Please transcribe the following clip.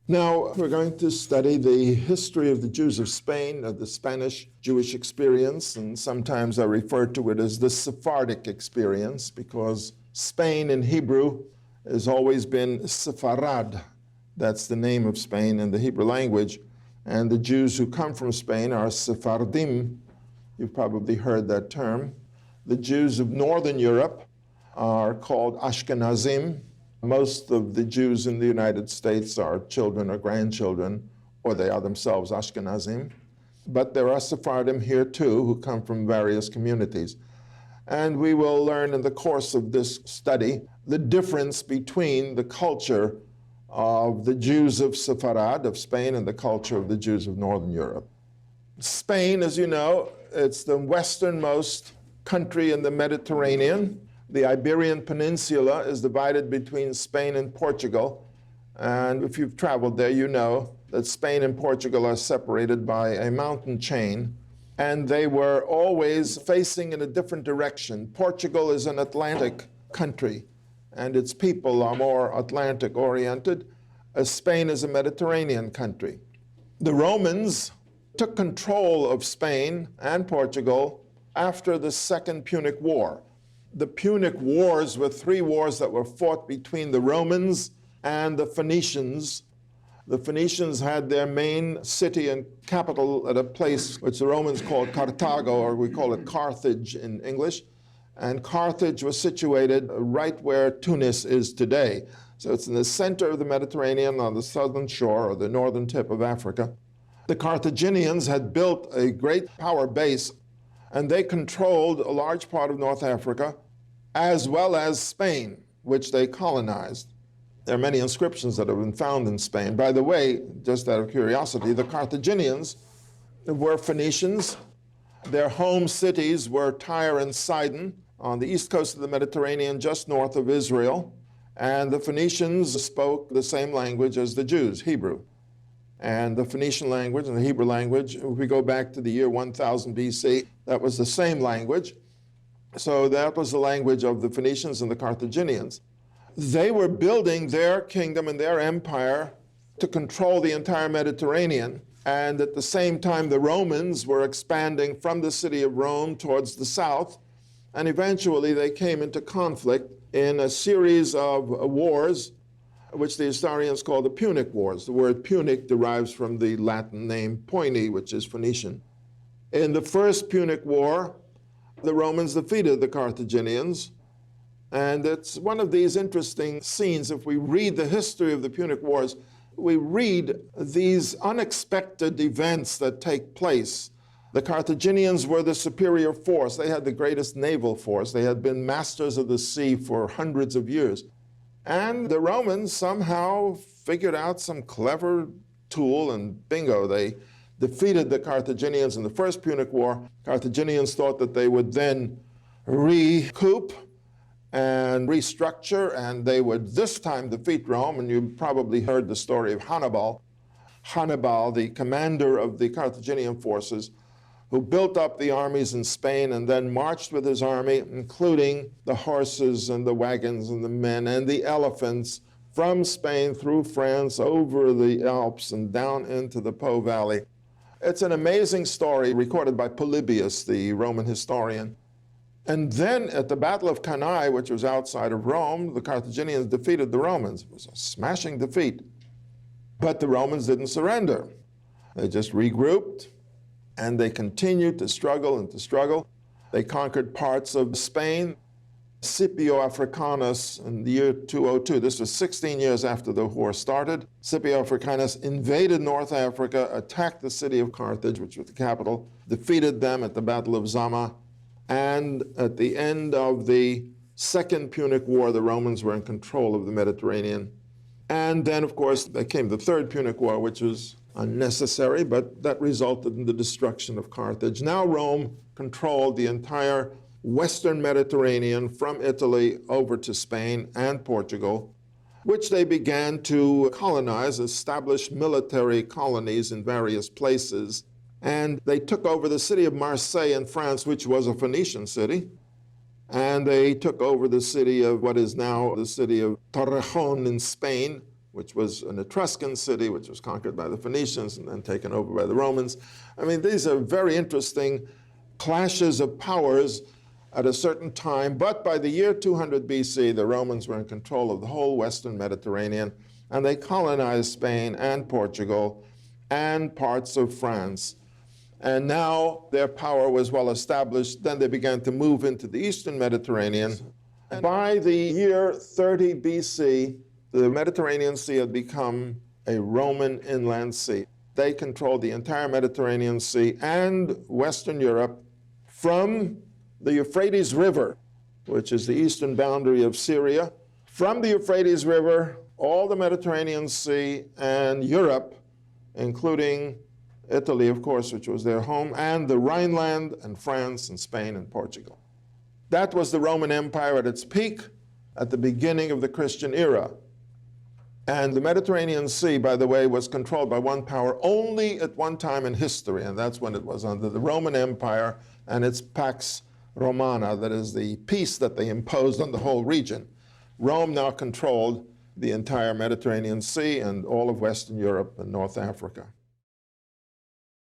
Now, we're going to study the history of the Jews of Spain, of the Spanish Jewish experience, and sometimes I refer to it as the Sephardic experience because Spain in Hebrew has always been Sepharad. That's the name of Spain in the Hebrew language. And the Jews who come from Spain are Sepharadim. You've probably heard that term. The Jews of Northern Europe are called Ashkenazim. Most of the Jews in the United States are children or grandchildren, or they are themselves Ashkenazim. But there are Sephardim here too who come from various communities. And we will learn in the course of this study the difference between the culture of the Jews of Sepharad, of Spain, and the culture of the Jews of Northern Europe. Spain, as you know, it's the westernmost country in the Mediterranean. The Iberian Peninsula is divided between Spain and Portugal. And if you've traveled there, you know that Spain and Portugal are separated by a mountain chain. And they were always facing in a different direction. Portugal is an Atlantic country, and its people are more Atlantic-oriented, as Spain is a Mediterranean country. The Romans took control of Spain and Portugal after the Second Punic War. The Punic Wars were three wars that were fought between the Romans and the Phoenicians. The Phoenicians had their main city and capital at a place which the Romans called Carthago, or we call it Carthage in English. And Carthage was situated right where Tunis is today. So it's in the center of the Mediterranean on the southern shore or the northern tip of Africa. The Carthaginians had built a great power base, and they controlled a large part of North Africa, as well as Spain, which they colonized. There are many inscriptions that have been found in Spain. By the way, just out of curiosity, the Carthaginians were Phoenicians. Their home cities were Tyre and Sidon on the east coast of the Mediterranean, just north of Israel. And the Phoenicians spoke the same language as the Jews, Hebrew. And the Phoenician language and the Hebrew language, if we go back to the year 1000 BC, that was the same language. So that was the language of the Phoenicians and the Carthaginians. They were building their kingdom and their empire to control the entire Mediterranean. And at the same time, the Romans were expanding from the city of Rome towards the south. And eventually they came into conflict in a series of wars, which the historians call the Punic Wars. The word Punic derives from the Latin name Poini, which is Phoenician. In the first Punic War, the Romans defeated the Carthaginians. And it's one of these interesting scenes. If we read the history of the Punic Wars, we read these unexpected events that take place. The Carthaginians were the superior force. They had the greatest naval force. They had been masters of the sea for hundreds of years. And the Romans somehow figured out some clever tool, and bingo, they defeated the Carthaginians in the first Punic War. Carthaginians thought that they would then recoup and restructure, and they would this time defeat Rome. And you probably heard the story of Hannibal. Hannibal, the commander of the Carthaginian forces, who built up the armies in Spain and then marched with his army, including the horses and the wagons and the men and the elephants, from Spain through France, over the Alps and down into the Po Valley. It's an amazing story recorded by Polybius, the Roman historian. And then at the Battle of Cannae, which was outside of Rome, the Carthaginians defeated the Romans. It was a smashing defeat. But the Romans didn't surrender. They just regrouped, and they continued to struggle and to struggle. They conquered parts of Spain. Scipio Africanus in the year 202, this was 16 years after the war started, Scipio Africanus invaded North Africa, attacked the city of Carthage, which was the capital, defeated them at the Battle of Zama, and at the end of the Second Punic War, the Romans were in control of the Mediterranean. And then, of course, there came the Third Punic War, which was unnecessary, but that resulted in the destruction of Carthage. Now Rome controlled the entire Western Mediterranean from Italy over to Spain and Portugal, which they began to colonize, establish military colonies in various places. And they took over the city of Marseille in France, which was a Phoenician city. And they took over the city of what is now the city of Torrejon in Spain, which was an Etruscan city, which was conquered by the Phoenicians and then taken over by the Romans. I mean, these are very interesting clashes of powers at a certain time, but by the year 200 BC, the Romans were in control of the whole Western Mediterranean, and they colonized Spain and Portugal and parts of France. And now their power was well established. Then they began to move into the Eastern Mediterranean. And by the year 30 BC, the Mediterranean Sea had become a Roman inland sea. They controlled the entire Mediterranean Sea and Western Europe from the Euphrates River, which is the eastern boundary of Syria. From the Euphrates River, all the Mediterranean Sea and Europe, including Italy, of course, which was their home, and the Rhineland and France and Spain and Portugal. That was the Roman Empire at its peak at the beginning of the Christian era. And the Mediterranean Sea, by the way, was controlled by one power only at one time in history, and that's when it was under the Roman Empire and its Pax Romana, that is the peace that they imposed on the whole region. Rome now controlled the entire Mediterranean Sea and all of Western Europe and North Africa.